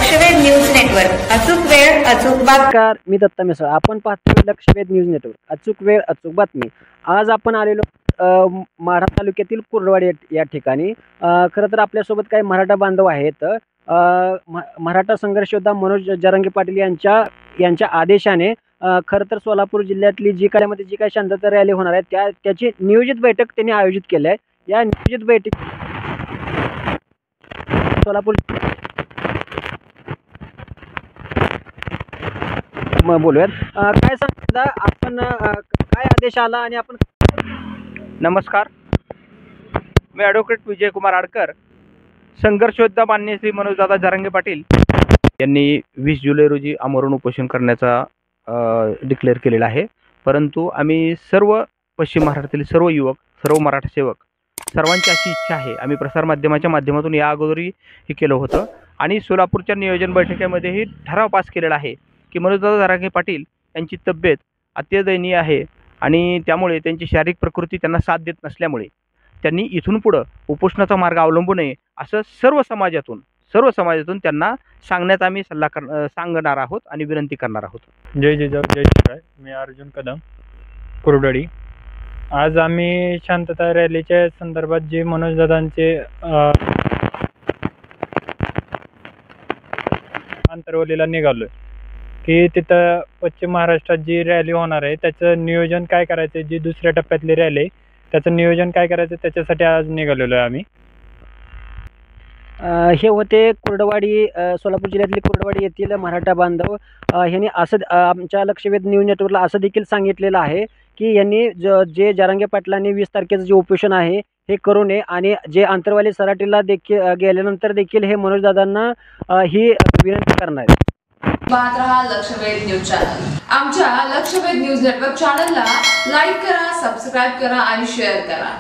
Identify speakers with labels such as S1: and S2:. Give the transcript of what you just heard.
S1: लक्षवेध news network, अचूक वेळ अचूक बातमी.
S2: नमस्कार, मी दत्ता मिसळ. आपण पाहतोय लक्षवेध न्यूज नेटवर्क, अचूक वेळ अचूक बातमी. आज आपण आलेलो माढा तालुक्यातील कुर्डवाडी या ठिकाणी. खरं तर आपल्यासोबत काही मराठा बांधव आहेत. मराठा संघर्ष योद्धा मनोज जरांगे पाटील यांच्या आदेशाने खरं तर सोलापूर जिल्ह्यातली जी काही शांतता रॅली होणार आहे त्याची नियोजित बैठक त्यांनी आयोजित केली आहे. या नियोजित बैठक सोलापूर बोलूयात. काय सांगता आपण, काय आदेश आला आणि आपण?
S3: नमस्कार, मी ॲडव्होकेट विजयकुमार आडकर. संघर्ष योद्धा माननीय श्री मनोजदादा जरांगे पाटील यांनी 20 जुलै रोजी आमरण उपोषण करण्याचा डिक्लेअर केलेला आहे. परंतु आम्ही सर्व पश्चिम महाराष्ट्रातील सर्व युवक, सर्व मराठा सेवक सर्वांची अशी इच्छा आहे. आम्ही प्रसारमाध्यमाच्या माध्यमातून या अगोदरही हे केलं होतं आणि सोलापूरच्या नियोजन बैठकीमध्येही ठराव पास केलेला आहे की मनोजदादा जरांगे पाटील यांची तब्येत अत्यदयनीय आहे आणि त्यामुळे त्यांची शारीरिक प्रकृती त्यांना साथ देत नसल्यामुळे त्यांनी इथून पुढं उपोषणाचा मार्ग अवलंबू नये असं सर्व समाजातून त्यांना सांगण्याचा आम्ही सांगणार आहोत आणि विनंती करणार आहोत.
S4: जय जिजाऊ जय शिवराय. मी अर्जुन कदम, कुर्डवाडी. आज आम्ही शांतता रॅलीच्या संदर्भात जे मनोजदादांचे आंतरवलीला निघालोय की तिथं पश्चिम महाराष्ट्रात जी रॅली होणार आहे त्याचं नियोजन काय करायचं, जी दुसऱ्या टप्प्यातली रॅली आहे त्याचं नियोजन काय करायचं त्याच्यासाठी आज निघालेलो आहे आम्ही.
S2: हे होते कुर्डवाडी, सोलापूर जिल्ह्यातले कुर्डवाडी येथील मराठा बांधव. ह्यांनी असं आमच्या लक्षवेध न्यूज नेटवर्कला असं देखील सांगितलेलं आहे की यांनी जे जरांगे पाटलांनी 20 तारखेचं जे उपोषण आहे हे करू नये आणि जे आंतरवाली सराटीला देखील गेल्यानंतर देखील हे मनोजदादांना ही विनंती करणार आहे.
S5: पाहत रहा लक्षवेध न्यूज चॅनल. आमच्या लक्षवेध न्यूज नेटवर्क चॅनलला लाईक करा, सबस्क्राईब करा आणि शेअर करा.